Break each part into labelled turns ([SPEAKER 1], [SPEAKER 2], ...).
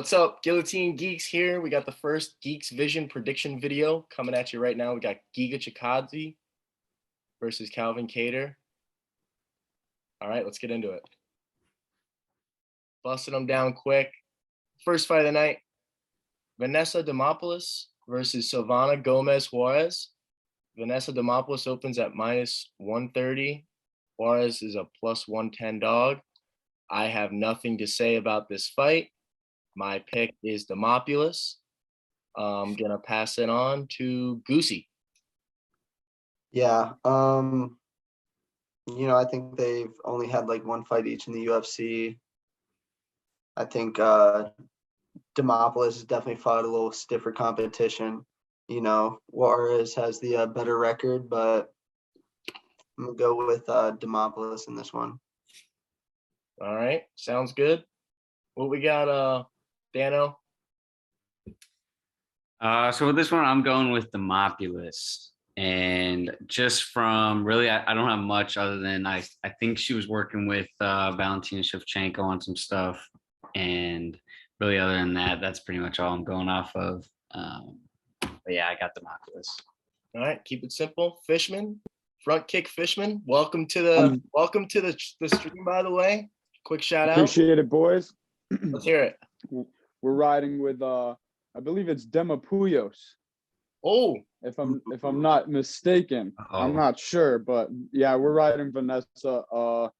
[SPEAKER 1] What's up, Guillotine Geeks here? We got the first Geeks Vision prediction video coming at you right now. We got Giga Chikadze versus Calvin Kattar. All right, let's get into it. Busting them down quick. First fight of the night, Vanessa Demopoulos versus Silvana Gomez Juarez. Vanessa Demopoulos opens at -130. Juarez is a +110 dog. I have nothing to say about this fight. My pick is Demopoulos. I'm gonna pass it on to Goosey.
[SPEAKER 2] Yeah, I think they've only had like one fight each in the UFC. I think Demopoulos has definitely fought a little stiffer competition. Juarez has the better record, but I'm gonna go with Demopoulos in this one.
[SPEAKER 1] All right, sounds good. What we got, Dano?
[SPEAKER 3] So with this one, I'm going with Demopoulos. And just from really, I don't have much other than I think she was working with Valentina Shevchenko on some stuff. And really, other than that, that's pretty much all I'm going off of. But yeah, I got Demopoulos.
[SPEAKER 1] All right, keep it simple. Fishman, front kick Fishman. Welcome to the stream, by the way. Quick shout out.
[SPEAKER 4] Appreciate it, boys.
[SPEAKER 1] Let's hear it.
[SPEAKER 4] We're riding with I believe it's Demopoulos.
[SPEAKER 1] Oh,
[SPEAKER 4] if I'm not mistaken. I'm not sure, but yeah, we're riding Vanessa.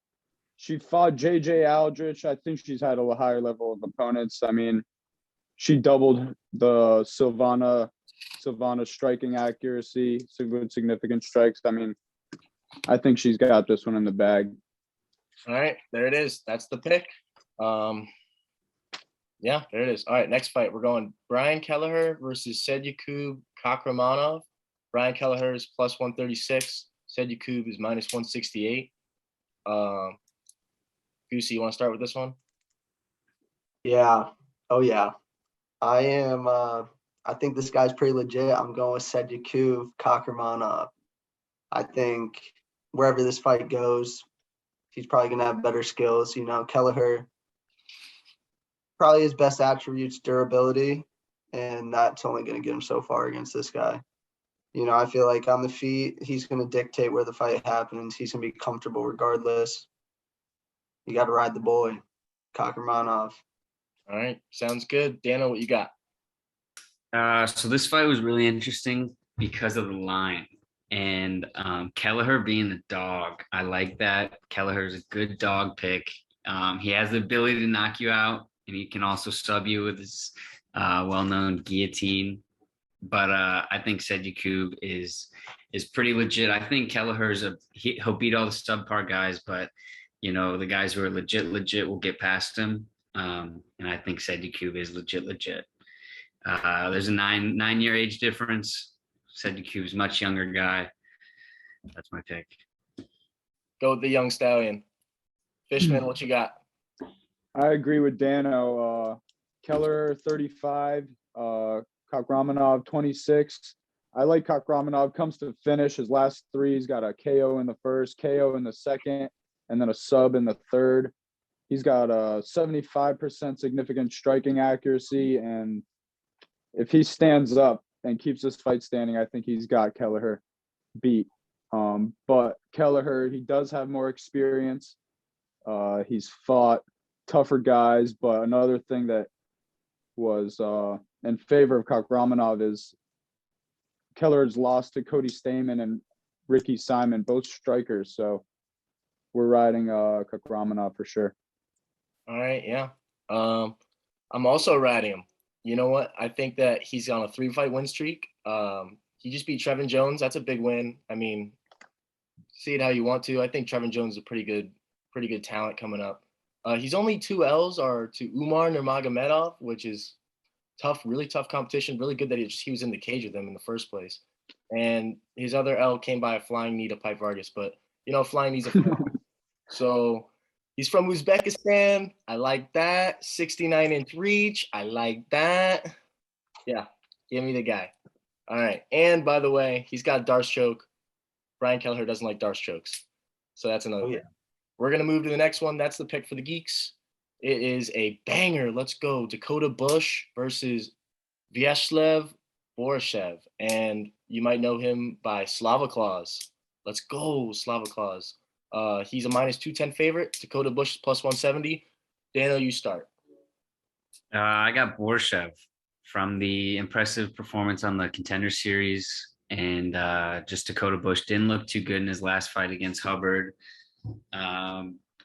[SPEAKER 4] She fought JJ Aldrich. I think she's had a higher level of opponents. I mean, she doubled the Silvana striking accuracy, significant strikes. I mean, I think she's got this one in the bag.
[SPEAKER 1] All right, there it is. That's the pick. Yeah, there it is. All right, next fight. We're going Brian Kelleher versus Sedyukub Kakramanov. Brian Kelleher is +136. Sedyukub is -168. Goosey, you want to start with this one?
[SPEAKER 2] Yeah. Oh yeah. I am. I think this guy's pretty legit. I'm going with Sedyukub Kakramanov. I think wherever this fight goes, he's probably gonna have better skills. Kelleher. Probably his best attributes durability, and that's only going to get him so far against this guy. I feel like on the feet, he's going to dictate where the fight happens. He's going to be comfortable regardless. You got to ride the boy, Kakramanov.
[SPEAKER 1] All right, sounds good. Dano, what you got?
[SPEAKER 3] So this fight was really interesting because of the line. And Kelleher being the dog, I like that. Kelleher's a good dog pick. He has the ability to knock you out. And he can also sub you with his well-known guillotine. But I think Sedyukub is pretty legit. I think Kelleher's he'll beat all the subpar guys, but the guys who are legit will get past him. And I think Sedyukub is legit. There's a nine-year age difference. Sedyukub's a much younger guy. That's my pick.
[SPEAKER 1] Go with the young stallion. Fishman, what you got?
[SPEAKER 4] I agree with Dano. Kelleher 35, Kakramanov 26. I like Kakramanov. Comes to finish, his last three, he's got a KO in the first, KO in the second, and then a sub in the third. He's got a 75% significant striking accuracy, and if he stands up and keeps this fight standing, I think he's got Kelleher beat. But Kelleher, he does have more experience. He's fought tougher guys, but another thing that was in favor of Kakramanov is Kelleher's lost to Cody Stamann and Ricky Simon, both strikers. So we're riding Kakramanov for sure.
[SPEAKER 1] All right, yeah. I'm also riding him. You know what? I think that he's on a 3-fight win streak. He just beat Trevin Jones. That's a big win. I mean, see it how you want to. I think Trevin Jones is a pretty good talent coming up. He's only 2 L's are to Umar Nurmagomedov, which is tough, really tough competition. Really good that he was in the cage with them in the first place. And his other L came by a flying knee to Pipe Vargas, but flying knee's a fly. So he's from Uzbekistan. I like that. 69-inch reach. I like that. Yeah, give me the guy. All right. And by the way, he's got Darce choke. Brian Kelleher doesn't like Darce chokes. So that's another thing. We're going to move to the next one. That's the pick for the Geeks. It is a banger. Let's go. Dakota Bush versus Vyacheslav Borishev. And you might know him by Slava Claus. Let's go, Slava Claus. He's a minus 210 favorite. Dakota Bush is plus 170. Dano, you start.
[SPEAKER 3] I got Borshev from the impressive performance on the Contender Series, and just Dakota Bush didn't look too good in his last fight against Hubbard.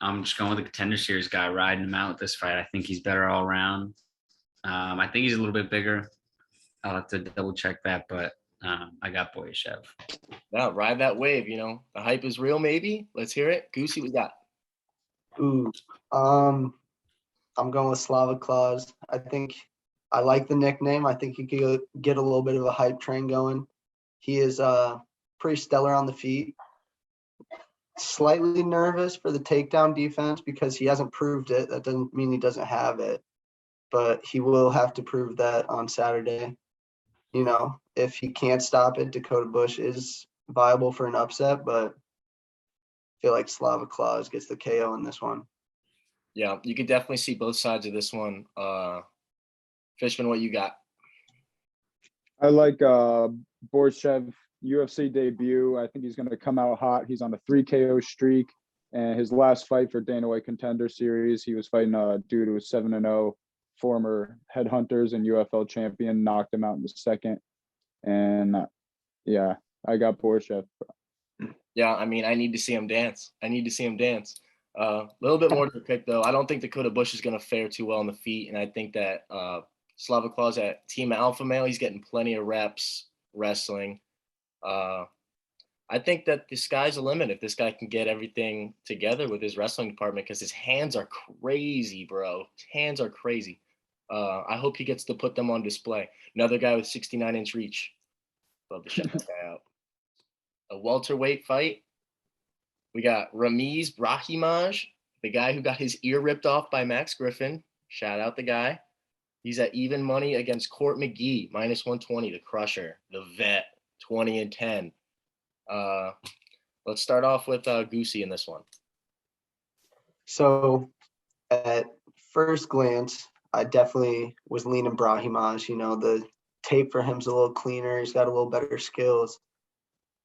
[SPEAKER 3] I'm just going with the Contender Series guy, riding him out with this fight. I think he's better all around. I think he's a little bit bigger. I'll have to double check that, but I got Borishev.
[SPEAKER 1] Now, ride that wave, The hype is real, maybe. Let's hear it. Goosey, we got.
[SPEAKER 2] Ooh, I'm going with Slava Claus. I think I like the nickname. I think he could get a little bit of a hype train going. He is pretty stellar on the feet. Slightly nervous for the takedown defense because he hasn't proved it. That doesn't mean he doesn't have it, but he will have to prove that on Saturday. If he can't stop it, Dakota Bush is viable for an upset, but I feel like Slava Claus gets the KO in this one.
[SPEAKER 1] Yeah, you could definitely see both sides of this one. Fishman, what you got?
[SPEAKER 4] I like Borshev UFC debut. I think he's going to come out hot. He's on a 3 KO streak, and his last fight for Dana White Contender Series, he was fighting a dude who was 7-0, former Headhunters and UFL champion, knocked him out in the second. And yeah, I got Borshev.
[SPEAKER 1] Yeah, I mean, I need to see him dance. A little bit more to pick, though. I don't think Dakota Bush is going to fare too well on the feet, and I think that Slava Claus at Team Alpha Male, he's getting plenty of reps wrestling. I think that the sky's the limit if this guy can get everything together with his wrestling department, because his hands are crazy, bro. His hands are crazy. I hope he gets to put them on display. Another guy with 69-inch reach. Love to shut that guy out. A welterweight fight. We got Ramiz Brahimaj, the guy who got his ear ripped off by Max Griffin. Shout out the guy. He's at even money against Court McGee, minus 120, the crusher, the vet, 20-10. Let's start off with Goosey in this one.
[SPEAKER 2] So at first glance, I definitely was leaning Brahimaj. The tape for him's a little cleaner. He's got a little better skills.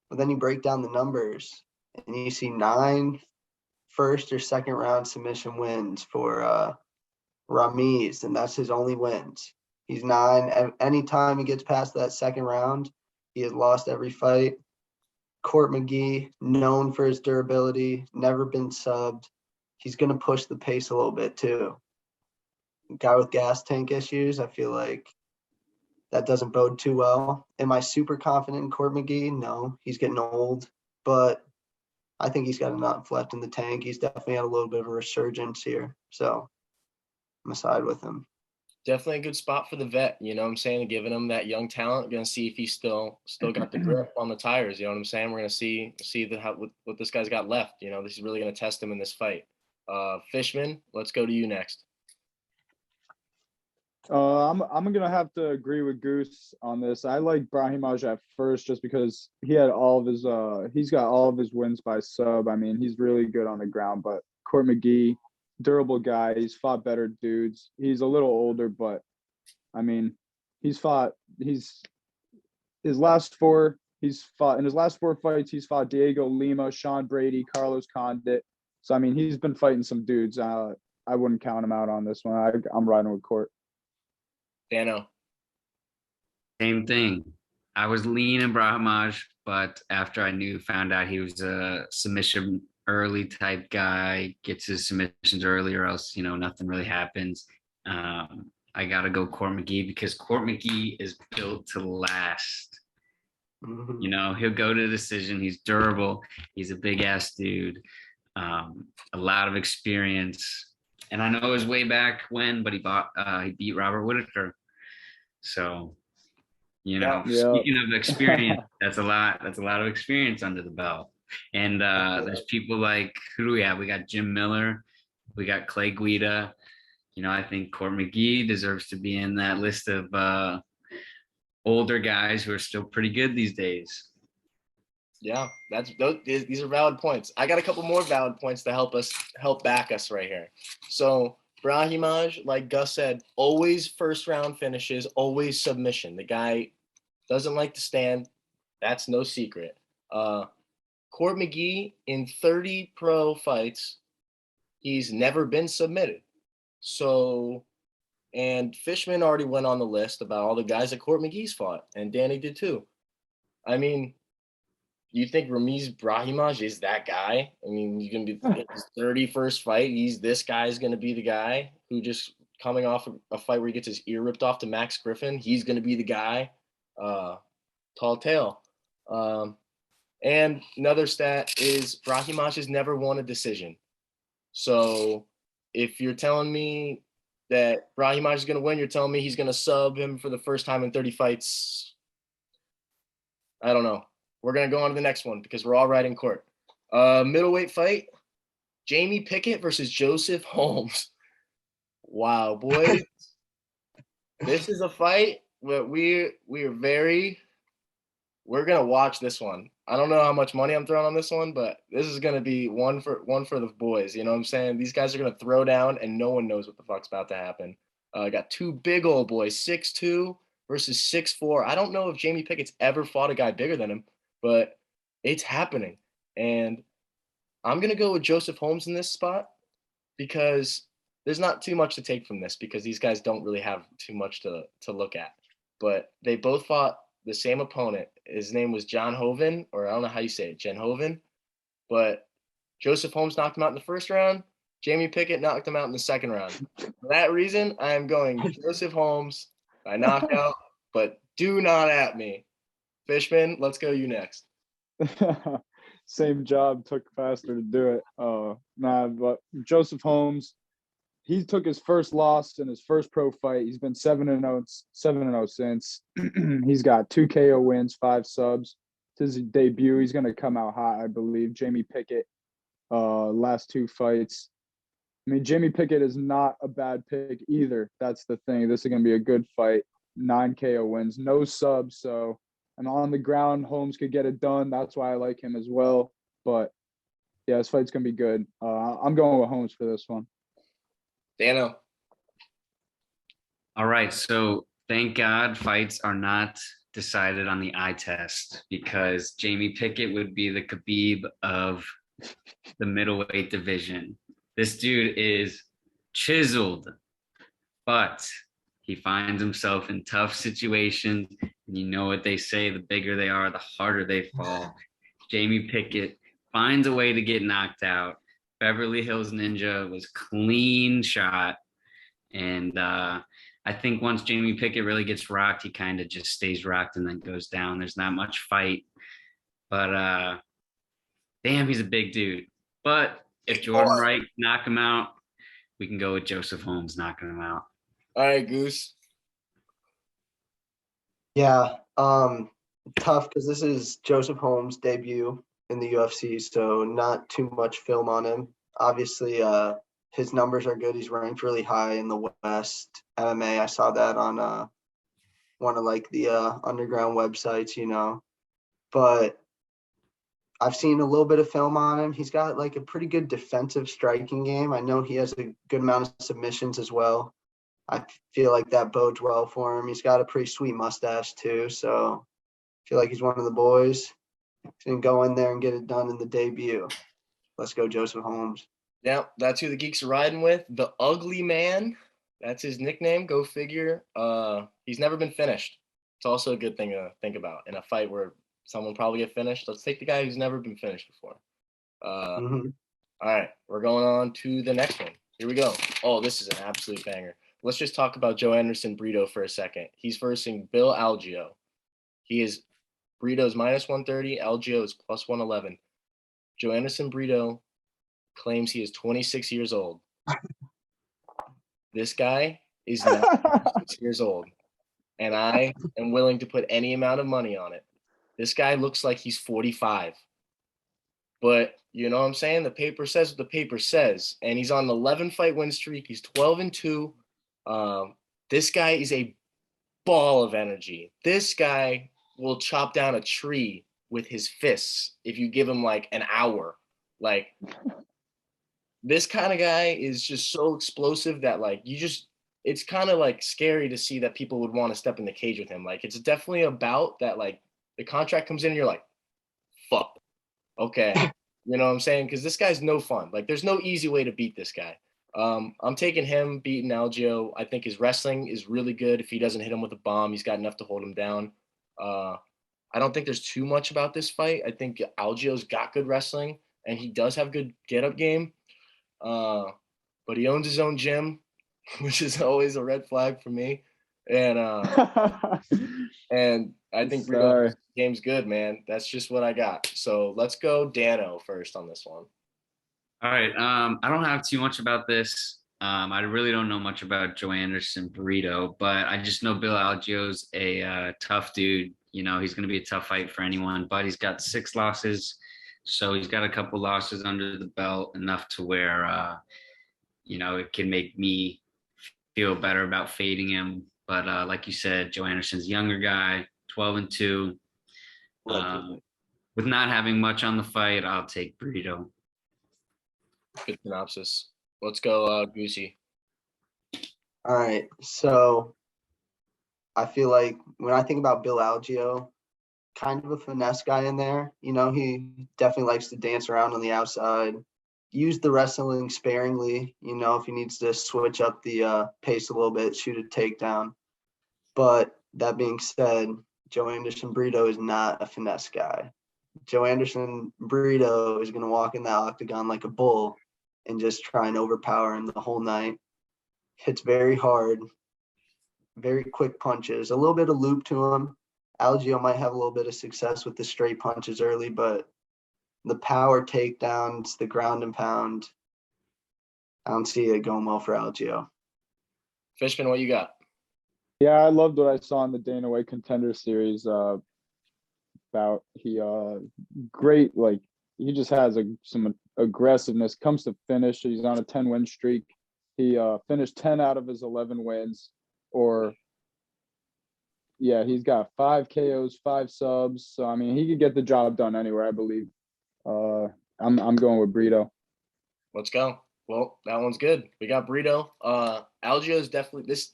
[SPEAKER 2] But then you break down the numbers, and you see 9 first or second round submission wins for Ramiz, and that's his only wins. He's 9. Anytime he gets past that second round, he has lost every fight. Court McGee, known for his durability, never been subbed. He's going to push the pace a little bit too. Guy with gas tank issues, I feel like that doesn't bode too well. Am I super confident in Court McGee? No, he's getting old, but I think he's got enough left in the tank. He's definitely had a little bit of a resurgence here, so I'm going to side with him.
[SPEAKER 1] Definitely a good spot for the vet, you know what I'm saying? Giving him that young talent. We're gonna see if he's still got the grip on the tires. You know what I'm saying? We're gonna see what this guy's got left. This is really gonna test him in this fight. Fishman, let's go to you next.
[SPEAKER 4] I'm gonna have to agree with Goose on this. I like Brahimaj at first just because he had all of his he's got all of his wins by sub. I mean, he's really good on the ground, but Court McGee, durable guy. He's fought better dudes. He's a little older, but I mean, in his last 4 fights, he's fought Diego Lima, Sean Brady, Carlos Condit. So I mean, he's been fighting some dudes. I wouldn't count him out on this one. I'm riding with Court.
[SPEAKER 1] Dano.
[SPEAKER 3] Same thing. I was leaning Brahimaj, but after I found out he was a submission early type guy, gets his submissions early or else, nothing really happens. I got to go Court McGee because Court McGee is built to last.
[SPEAKER 2] Mm-hmm.
[SPEAKER 3] He'll go to decision. He's durable. He's a big ass dude. A lot of experience. And I know it was way back when, but he beat Robert Whitaker. So, speaking of experience, that's a lot of experience under the belt. And there's people like, who do we have? We got Jim Miller. We got Clay Guida. I think Court McGee deserves to be in that list of older guys who are still pretty good these days.
[SPEAKER 1] Yeah, these are valid points. I got a couple more valid points to help back us right here. So Brahimaj, like Gus said, always first round finishes, always submission. The guy doesn't like to stand. That's no secret. Court McGee, in 30 pro fights, he's never been submitted. So, and Fishman already went on the list about all the guys that Court McGee's fought, and Danny did too. I mean, you think Ramiz Brahimaj is that guy? I mean, you can be his 31st fight. This guy's going to be the guy who just coming off a fight where he gets his ear ripped off to Max Griffin. He's going to be the guy. Tall tale. And another stat is Brahimaj has never won a decision. So if you're telling me that Brahimaj is going to win, you're telling me he's going to sub him for the first time in 30 fights. I don't know. We're going to go on to the next one because we're all right in court. Middleweight fight, Jamie Pickett versus Joseph Holmes. Wow, boys. This is a fight that we're going to watch this one. I don't know how much money I'm throwing on this one, but this is going to be one for the boys. You know what I'm saying? These guys are going to throw down and no one knows what the fuck's about to happen. I got two big old boys, 6'2" versus 6'4". I don't know if Jamie Pickett's ever fought a guy bigger than him, but it's happening. And I'm going to go with Joseph Holmes in this spot because there's not too much to take from this because these guys don't really have too much to look at. But they both fought the same opponent. His name was John Hoven, or I don't know how you say it, Jen Hoven. But Joseph Holmes knocked him out in the first round. Jamie Pickett knocked him out in the second round. For that reason, I am going Joseph Holmes by knockout, but do not at me. Fishman, let's go you next.
[SPEAKER 4] Same job, took faster to do it. But Joseph Holmes, he took his first loss in his first pro fight. He's been 7-0 since. He's got 2 KO wins, 5 subs. It's his debut. He's going to come out hot, I believe. Jamie Pickett, last 2 fights. I mean, Jamie Pickett is not a bad pick either. That's the thing. This is going to be a good fight. 9 KO wins, no subs. So, and on the ground, Holmes could get it done. That's why I like him as well. But, yeah, this fight's going to be good. I'm going with Holmes for this one.
[SPEAKER 1] Dano.
[SPEAKER 3] All right. So thank God fights are not decided on the eye test because Jamie Pickett would be the Khabib of the middleweight division. This dude is chiseled, but he finds himself in tough situations. And you know what they say, the bigger they are, the harder they fall. Jamie Pickett finds a way to get knocked out. Beverly Hills Ninja was clean shot. And I think once Jamie Pickett really gets rocked, he kind of just stays rocked and then goes down. There's not much fight. But damn, he's a big dude. But if Jordan Wright knock him out, we can go with Joseph Holmes knocking him out.
[SPEAKER 1] All right, Goose.
[SPEAKER 2] Yeah, tough because this is Joseph Holmes' debut in the UFC, so not too much film on him. Obviously, his numbers are good. He's ranked really high in the West MMA. I saw that on one of like the underground websites, you know. But I've seen a little bit of film on him. He's got like a pretty good defensive striking game. I know he has a good amount of submissions as well. I feel like that bodes well for him. He's got a pretty sweet mustache too, so I feel like he's one of the boys. He's gonna go in there and get it done in the debut. Let's go, Joseph Holmes.
[SPEAKER 1] Yeah, that's who the Geeks are riding with. The Ugly Man. That's his nickname. Go figure. He's never been finished. It's also a good thing to think about in a fight where someone probably get finished. Let's take the guy who's never been finished before. All right, we're going on to the next one. Here we go. Oh, this is an absolute banger. Let's just talk about Joe Anderson Brito for a second. He's versing Bill Algeo. He is Brito's -130. Algeo is +111. Joe Anderson Brito claims he is 26 years old. This guy is not 26 years old. And I am willing to put any amount of money on it. This guy looks like he's 45. But you know what I'm saying? The paper says what the paper says. And he's on an 11-fight win streak. He's 12-2. This guy is a ball of energy. This guy will chop down a tree with his fists if you give him like an hour. Like, this kind of guy is just so explosive that like it's kind of like scary to see that people would want to step in the cage with him. Like it's definitely about that like the contract comes in and you're like, fuck, okay. You know what I'm saying? Because this guy's no fun. Like there's no easy way to beat this guy. I'm taking him beating Algio. I think his wrestling is really good. If he doesn't hit him with a bomb, he's got enough to hold him down. I don't think there's too much about this fight. I think Algio's got good wrestling and he does have good get up game. But he owns his own gym, which is always a red flag for me. And and I think Brito's game's good, man. That's just what I got. So let's go Dano first on this one.
[SPEAKER 3] All right. I don't have too much about this. I really don't know much about Joe Anderson Burrito, but I just know Bill Algio's a tough dude. You know, he's going to be a tough fight for anyone, but he's got 6 losses. So he's got a couple losses under the belt, enough to where, you know, it can make me feel better about fading him. But like you said, Joe Anderson's a younger guy, 12-2. With not having much on the fight, I'll take Burrito.
[SPEAKER 1] Good synopsis. Let's go, Goosey.
[SPEAKER 2] All right. So I feel like when I think about Bill Algio, kind of a finesse guy in there. You know, he definitely likes to dance around on the outside, use the wrestling sparingly, you know, if he needs to switch up the pace a little bit, shoot a takedown. But that being said, Joe Anderson Burrito is not a finesse guy. Joe Anderson Burrito is going to walk in that octagon like a bull and just try and overpower him the whole night. Hits very hard, very quick punches, a little bit of loop to him. Algio might have a little bit of success with the straight punches early, but the power takedowns, the ground and pound, I don't see it going well for Algio.
[SPEAKER 1] Fishman, what you got?
[SPEAKER 4] Yeah, I loved what I saw in the Dana White Contender Series. About he great, like he just has some aggressiveness. Comes to finish, he's on a 10-win streak. He finished 10 out of his 11 wins, or yeah, he's got 5 KOs, 5 subs. So I mean, he could get the job done anywhere, I believe. I'm going with Brito.
[SPEAKER 1] Let's go. Well, that one's good. We got Brito. Algio is definitely this,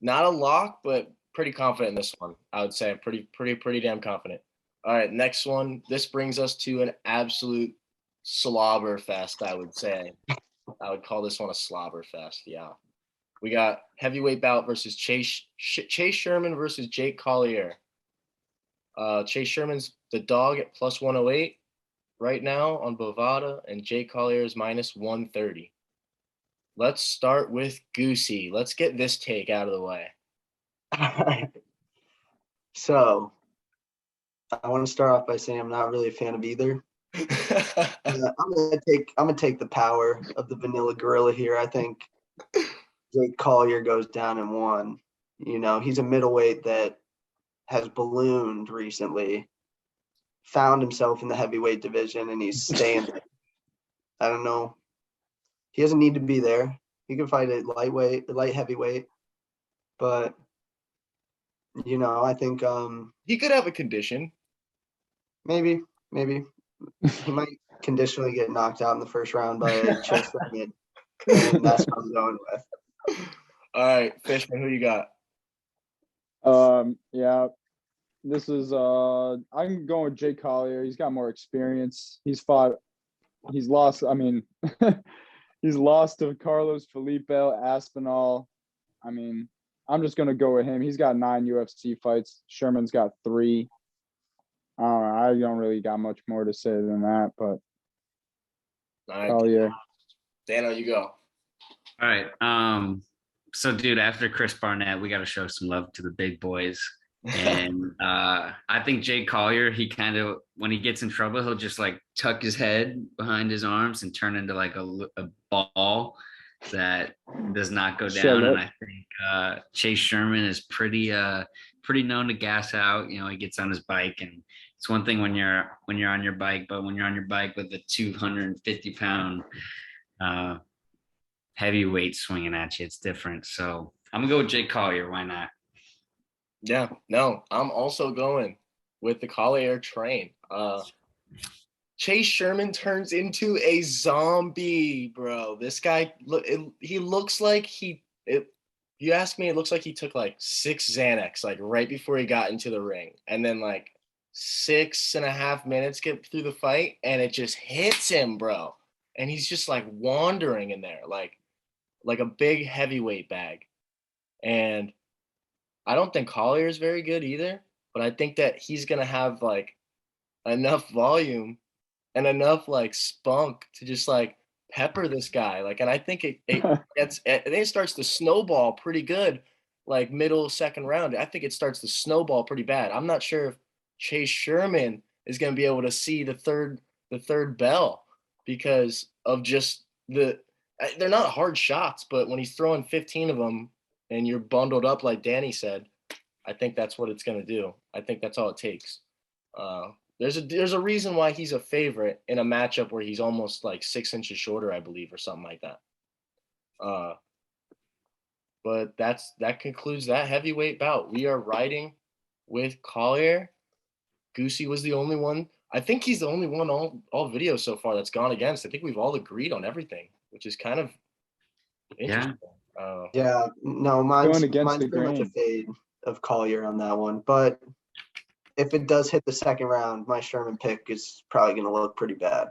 [SPEAKER 1] not a lock, but pretty confident in this one. I would say pretty damn confident. All right, next one. This brings us to an absolute slobber fest, I would say. I would call this one a slobber fest. Yeah. We got heavyweight bout versus Chase Sherman versus Jake Collier. Chase Sherman's the dog at plus 108 right now on Bovada, and Jake Collier is minus 130. Let's start with Goosey. Let's get this take out of the way.
[SPEAKER 2] So I want to start off by saying I'm not really a fan of either. I'm gonna take the power of the vanilla gorilla here. I think Jake Collier goes down in 1. You know, he's a middleweight that has ballooned recently, found himself in the heavyweight division, and he's staying there. I don't know. He doesn't need to be there. He can fight at light heavyweight, but you know, I think
[SPEAKER 1] he could have a condition.
[SPEAKER 2] Maybe he might conditionally get knocked out in the first round by Chase Sherman, and that's what I'm going with.
[SPEAKER 1] All right, Fishman, who you got?
[SPEAKER 4] Yeah, this is I'm going with Jake Collier. He's got more experience. He's lost. I mean, he's lost to Carlos Felipe, Aspinall. I mean, I'm just gonna go with him. He's got 9 UFC fights. Sherman's got 3. I don't really got much more to say than that, but Collier.
[SPEAKER 1] Dano, you go.
[SPEAKER 3] All right. So dude, after Chris Barnett, we got to show some love to the big boys. And I think Jake Collier, he kind of, when he gets in trouble, he'll just like tuck his head behind his arms and turn into like a ball that does not go down. And I think Chase Sherman is pretty known to gas out. You know, he gets on his bike, and it's one thing when you're on your bike, but when you're on your bike with a 250-pound heavyweight swinging at you, it's different. So I'm gonna go with Jake Collier. Why not?
[SPEAKER 1] Yeah, no, I'm also going with the Collier train. Chase Sherman turns into a zombie, bro. This guy, he looks like you ask me, it looks like he took like 6 Xanax, like right before he got into the ring. And then like 6.5 minutes get through the fight, and it just hits him, bro. And he's just like wandering in there, like a big heavyweight bag. And I don't think Collier is very good either, but I think that he's gonna have like enough volume and enough like spunk to just like pepper this guy. Like, and I think it starts to snowball pretty good, like middle second round. I think it starts to snowball pretty bad. I'm not sure if Chase Sherman is going to be able to see the third bell because of just they're not hard shots, but when he's throwing 15 of them and you're bundled up like Danny said, I think that's what it's going to do. I think that's all it takes. Uh, there's a reason why he's a favorite in a matchup where he's almost like 6 inches shorter, I believe, or something like that. But that concludes that heavyweight bout. We are riding with Collier. Goosey was the only one. I think he's the only one all videos so far that's gone against. I think we've all agreed on everything, which is kind of interesting.
[SPEAKER 2] Yeah, no,
[SPEAKER 4] Going against
[SPEAKER 2] mine's
[SPEAKER 4] the
[SPEAKER 2] pretty much a
[SPEAKER 4] grain.
[SPEAKER 2] fade of Collier on that one. But if it does hit the second round, my Sherman pick is probably going to look pretty bad.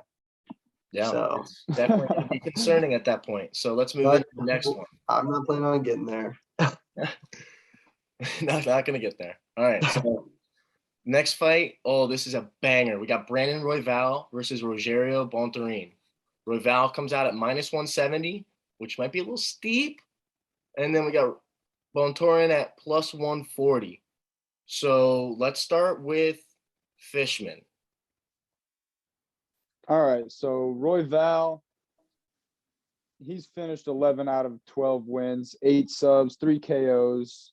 [SPEAKER 1] Yeah,
[SPEAKER 2] So
[SPEAKER 1] it's definitely going to be concerning at that point. So let's move
[SPEAKER 2] But
[SPEAKER 1] into the next one.
[SPEAKER 2] I'm not planning on getting there.
[SPEAKER 1] Not going to get there. All right. So next fight. Oh, this is a banger. We got Brandon Royval versus Rogerio Bontorin. Royval comes out at -170, which might be a little steep. And then we got Bontorin at +140. So let's start with Fishman.
[SPEAKER 4] All right, so Royval, he's finished 11 out of 12 wins, 8 subs, 3 KOs.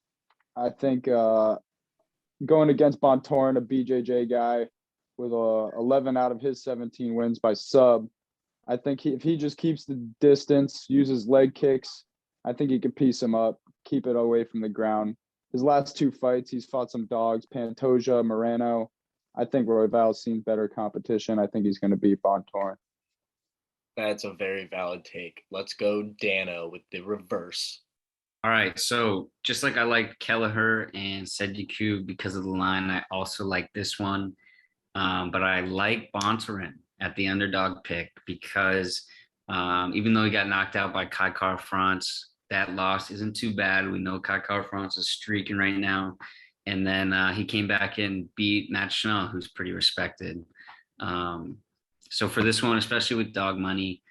[SPEAKER 4] I think going against Bontorin, a BJJ guy, with 11 out of his 17 wins by sub, I think if he just keeps the distance, uses leg kicks, I think he could piece him up, keep it away from the ground. His last 2 fights, he's fought some dogs, Pantoja, Moreno. I think Royval's seen better competition. I think he's going to beat Bontorin.
[SPEAKER 1] That's a very valid take. Let's go Dano with the reverse.
[SPEAKER 3] All right, so just like I like Kelleher and Sedgwick because of the line, I also like this one. But I like Bontorin at the underdog pick because even though he got knocked out by Kattar France, that loss isn't too bad. We know Kattar France is streaking right now. And then he came back and beat Matt Schnell, who's pretty respected. So for this one, especially with dog money,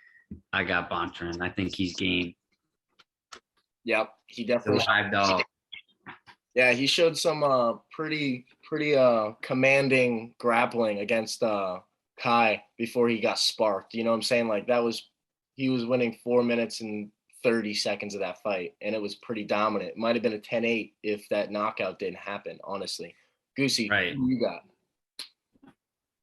[SPEAKER 3] I got Bontorin. I think he's game.
[SPEAKER 1] Yep, he
[SPEAKER 3] The
[SPEAKER 1] definitely.
[SPEAKER 3] live dog.
[SPEAKER 1] Yeah, he showed some pretty commanding grappling against Kai before he got sparked. You know what I'm saying? Like he was winning 4 minutes and 30 seconds of that fight, and it was pretty dominant. It might have been a 10-8 if that knockout didn't happen, honestly. Goosey,
[SPEAKER 3] Right.
[SPEAKER 1] who you got?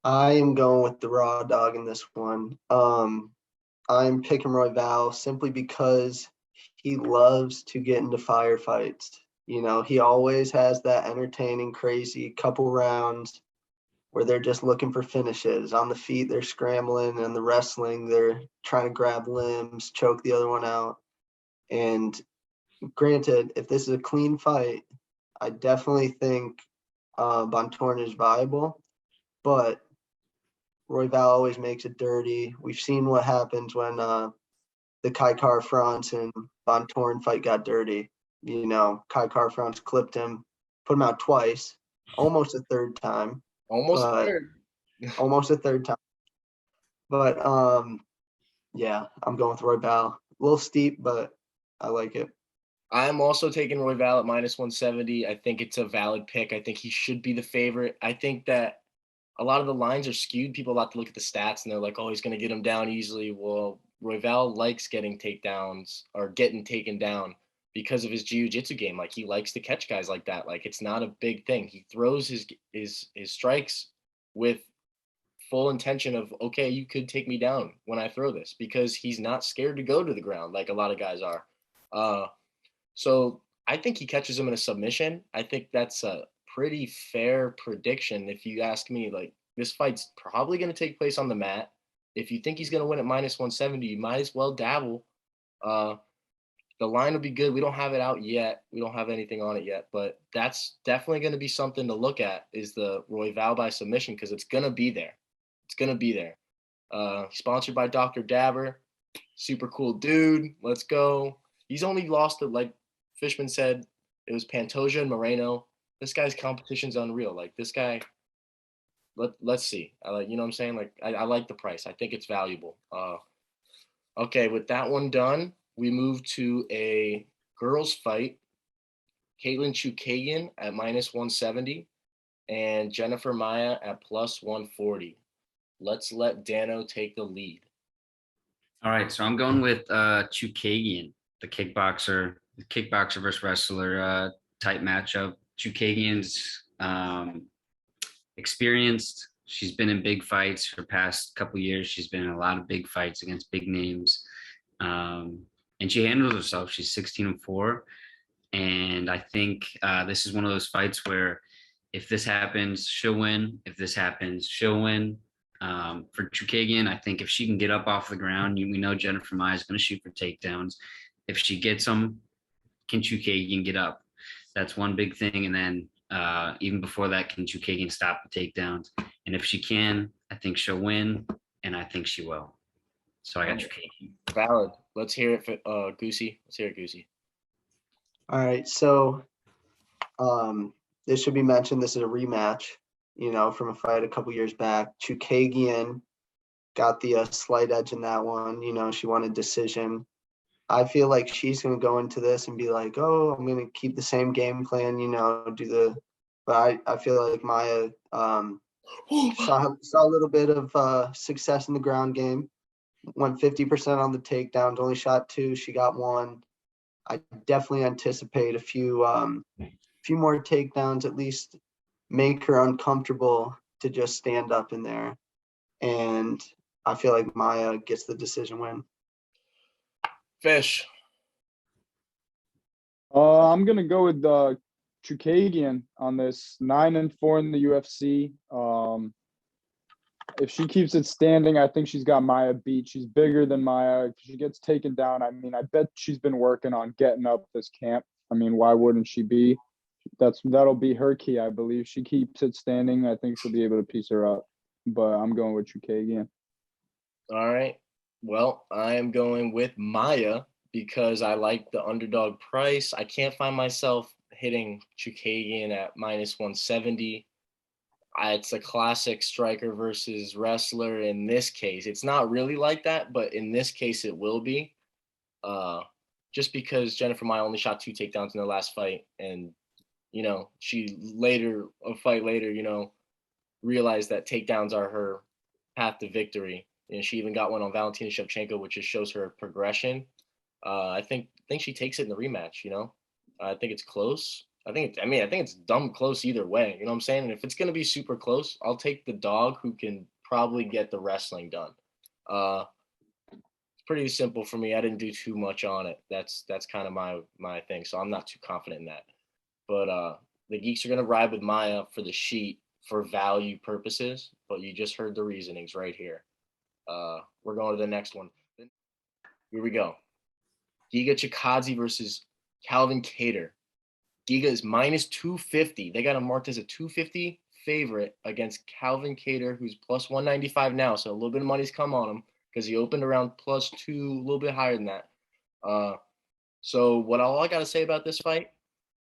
[SPEAKER 2] I am going with the raw dog in this one. I'm picking Royval simply because he loves to get into firefights. You know, he always has that entertaining, crazy couple rounds where they're just looking for finishes. On the feet, they're scrambling, and the wrestling, they're trying to grab limbs, choke the other one out. And granted, if this is a clean fight, I definitely think Bontorin is viable, but Royval always makes it dirty. We've seen what happens when the Kattar France and Bontorin fight got dirty. You know, Kattar France clipped him, put him out twice, almost a third time.
[SPEAKER 1] Almost
[SPEAKER 2] But
[SPEAKER 1] third.
[SPEAKER 2] almost a third time. But yeah, I'm going with Royval. A little steep, but I like it.
[SPEAKER 1] I'm also taking Royval at -170. I think it's a valid pick. I think he should be the favorite. I think that a lot of the lines are skewed. People like to look at the stats and they're like, oh, he's going to get him down easily. Well, Royval likes getting takedowns or getting taken down because of his jiu-jitsu game. Like he likes to catch guys like that. Like it's not a big thing. He throws his strikes with full intention of, okay, you could take me down when I throw this, because he's not scared to go to the ground like a lot of guys are. So I think he catches him in a submission. I think that's a pretty fair prediction if you ask me. Like this fight's probably going to take place on the mat. If you think he's going to win at -170, you might as well dabble. The line will be good. We don't have it out yet. We don't have anything on it yet, but that's definitely going to be something to look at, is the Royval by submission, because it's going to be there. It's going to be there. Sponsored by Dr. Dabber. Super cool dude. Let's go. He's only lost to, like Fishman said, it was Pantoja and Moreno. This guy's competition's unreal. Like, this guy, let's see. I like, you know what I'm saying? Like, I like the price. I think it's valuable. Okay, with that one done, we move to a girls fight. Caitlin Chukagian at -170 and Jennifer Maia at +140. Let's let Dano take the lead.
[SPEAKER 3] All right, so I'm going with Chukagian, the kickboxer versus wrestler type matchup. Chukagian's experienced. She's been in big fights for past couple years. She's been in a lot of big fights against big names. And she handles herself. She's 16-4. And I think this is one of those fights where if this happens, she'll win. If this happens, she'll win. For Chukagian, I think if she can get up off the ground, we know Jennifer Maia is going to shoot for takedowns. If she gets them, can Chukagian get up? That's one big thing. And then even before that, can Chukagian stop the takedowns? And if she can, I think she'll win, and I think she will. So I got Chukagian.
[SPEAKER 1] Valid. Let's hear it for Goosey. Let's hear it, Goosey.
[SPEAKER 2] All right, so this should be mentioned. This is a rematch, from a fight a couple years back. Chukagian got the slight edge in that one. She won a decision. I feel like she's going to go into this and be like, oh, I'm going to keep the same game plan, but I feel like Maia saw a little bit of success in the ground game, went 50% on the takedowns, only shot 2, she got 1. I definitely anticipate a few more takedowns, at least make her uncomfortable to just stand up in there. And I feel like Maia gets the decision win.
[SPEAKER 1] Fish.
[SPEAKER 4] I'm gonna go with Chukagian on this. 9-4 in the UFC. If she keeps it standing, I think she's got Maia beat. She's bigger than Maia. If she gets taken down, I mean, I bet she's been working on getting up this camp. I mean, why wouldn't she be? That'll be her key, I believe. She keeps it standing, I think she'll be able to piece her up. But I'm going with Chukagian.
[SPEAKER 1] All right. Well, I am going with Maia because I like the underdog price. I can't find myself hitting Chukagian at -170. It's a classic striker versus wrestler in this case. It's not really like that, but in this case it will be. Just because Jennifer Maia only shot 2 takedowns in the last fight, and she later realized that takedowns are her path to victory. And she even got one on Valentina Shevchenko, which just shows her progression. I think she takes it in the rematch. I think it's close. I think it's dumb close either way. You know what I'm saying? And if it's going to be super close, I'll take the dog who can probably get the wrestling done. It's pretty simple for me. I didn't do too much on it. That's kind of my thing. So I'm not too confident in that. But the Geeks are going to ride with Maia for the sheet for value purposes. But you just heard the reasonings right here. We're going to the next one. Here we go. Giga Chikadze versus Calvin Kattar. Giga is -250. They got him marked as a 250 favorite against Calvin Kattar, who's +195 now. So a little bit of money's come on him because he opened around +2, a little bit higher than that. So all I got to say about this fight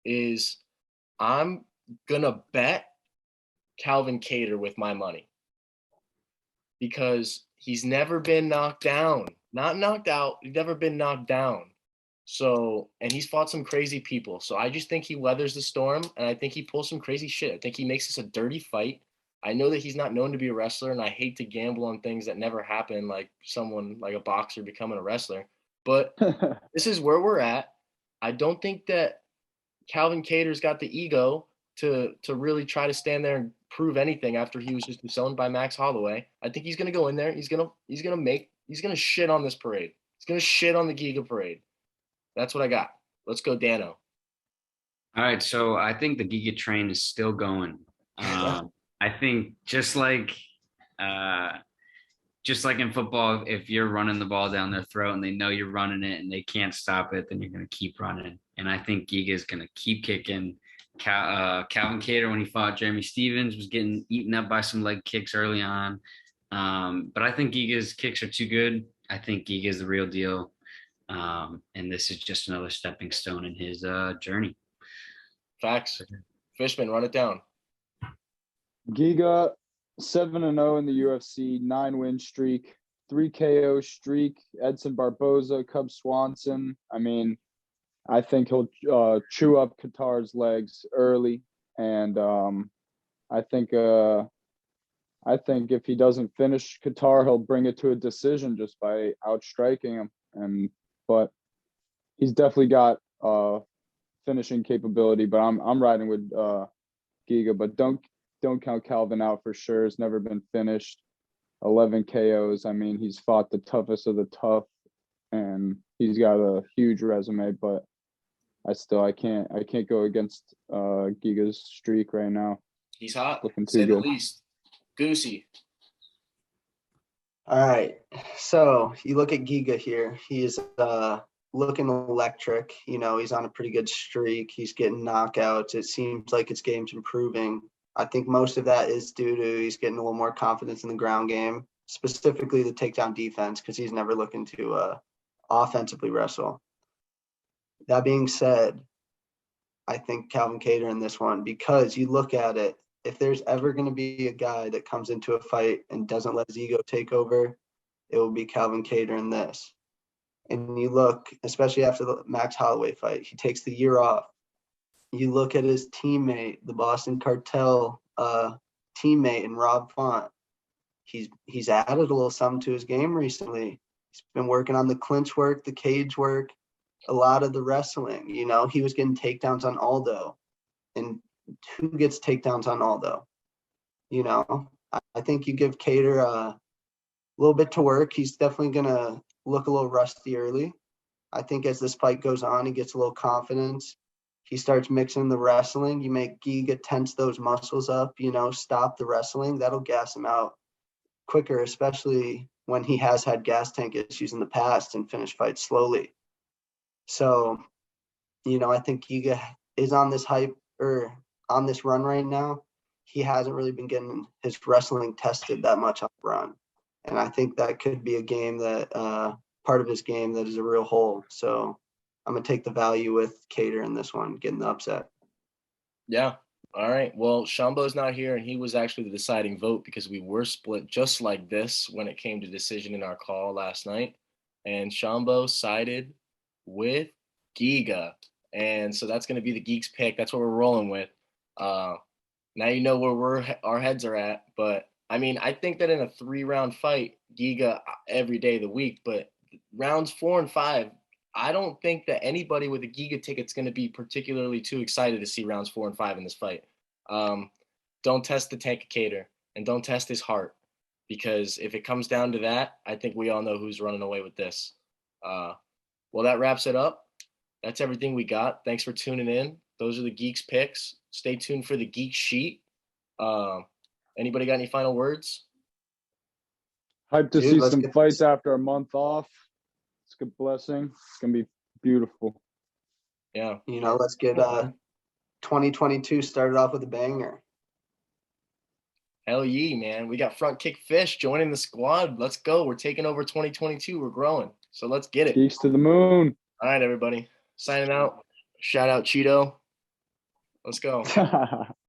[SPEAKER 1] is I'm going to bet Calvin Kattar with my money because he's never been knocked down. Not knocked out. He's never been knocked down. So, and he's fought some crazy people. So I just think he weathers the storm, and I think he pulls some crazy shit. I think he makes this a dirty fight. I know that he's not known to be a wrestler, and I hate to gamble on things that never happen, like someone like a boxer becoming a wrestler. But this is where we're at. I don't think that Calvin Kattar's got the ego to really try to stand there and prove anything after he was just disowned by Max Holloway. I think he's gonna go in there. He's gonna shit on this parade. He's gonna shit on the Giga parade. That's what I got. Let's go, Dano.
[SPEAKER 3] All right, so I think the Giga train is still going. I think just like in football, if you're running the ball down their throat and they know you're running it and they can't stop it, then you're going to keep running. And I think Giga is going to keep kicking. Calvin Kattar, when he fought Jeremy Stevens, was getting eaten up by some leg kicks early on. But I think Giga's kicks are too good. I think Giga is the real deal. And this is just another stepping stone in his journey.
[SPEAKER 1] Facts. Fishman, run it down.
[SPEAKER 4] Giga 7-0 in the UFC, 9-win streak, 3 KO streak. Edson Barboza, Cub Swanson. I mean, I think he'll chew up Kattar's legs early, and I think if he doesn't finish Kattar, he'll bring it to a decision just by outstriking him. But he's definitely got finishing capability. But I'm riding with Giga, but don't count Calvin out for sure. He's never been finished. 11 KOs. I mean, he's fought the toughest of the tough, and he's got a huge resume. But I can't go against Giga's streak right now.
[SPEAKER 1] He's hot,
[SPEAKER 4] Looking
[SPEAKER 1] to
[SPEAKER 4] too
[SPEAKER 1] say the
[SPEAKER 4] good.
[SPEAKER 1] least. Goosey.
[SPEAKER 2] All right. So you look at Giga here. He is looking electric. You know, he's on a pretty good streak. He's getting knockouts. It seems like his game's improving. I think most of that is due to he's getting a little more confidence in the ground game, specifically the takedown defense, because he's never looking to offensively wrestle. That being said, I think Calvin Kattar in this one, because you look at it, if there's ever going to be a guy that comes into a fight and doesn't let his ego take over, it will be Calvin Kattar in this. And you look, especially after the Max Holloway fight, he takes the year off. You look at his teammate, the Boston Cartel teammate, and Rob Font. He's added a little something to his game recently. He's been working on the clinch work, the cage work, a lot of the wrestling. You know, he was getting takedowns on Aldo. And who gets takedowns on Aldo? You know, I think you give Kattar a little bit to work. He's definitely going to look a little rusty early. I think as this fight goes on, he gets a little confidence. He starts mixing the wrestling. You make Giga tense those muscles up, you know, stop the wrestling. That'll gas him out quicker, especially when he has had gas tank issues in the past and finished fights slowly. So, you know, I think Giga is on this hype or on this run right now. He hasn't really been getting his wrestling tested that much on the run. And I think that could be a game that part of his game that is a real hole. So I'm going to take the value with Kattar in this one, getting the upset.
[SPEAKER 1] Yeah. All right. Well, Shambo's not here, and he was actually the deciding vote because we were split just like this when it came to decision in our call last night. And Shambo sided with Giga. And so that's going to be the Geeks pick. That's what we're rolling with. Now you know where our heads are at. But, I mean, I think that in a 3-round fight, Giga every day of the week, but rounds 4 and 5, I don't think that anybody with a Giga ticket's going to be particularly too excited to see rounds 4 and 5 in this fight. Don't test the tank of Kattar and don't test his heart, because if it comes down to that, I think we all know who's running away with this. Well, that wraps it up. That's everything we got. Thanks for tuning in. Those are the Geeks picks. Stay tuned for the Geek Sheet. Anybody got any final words?
[SPEAKER 4] Hyped to see some fights after a month off. It's a good blessing. It's going to be beautiful.
[SPEAKER 1] Yeah.
[SPEAKER 2] You know, let's get 2022 started off with a banger.
[SPEAKER 1] Hell yeah, man. We got Front Kick Fish joining the squad. Let's go. We're taking over 2022. We're growing. So let's get it.
[SPEAKER 4] Geeks to the moon.
[SPEAKER 1] All right, everybody. Signing out. Shout out Cheeto. Let's go.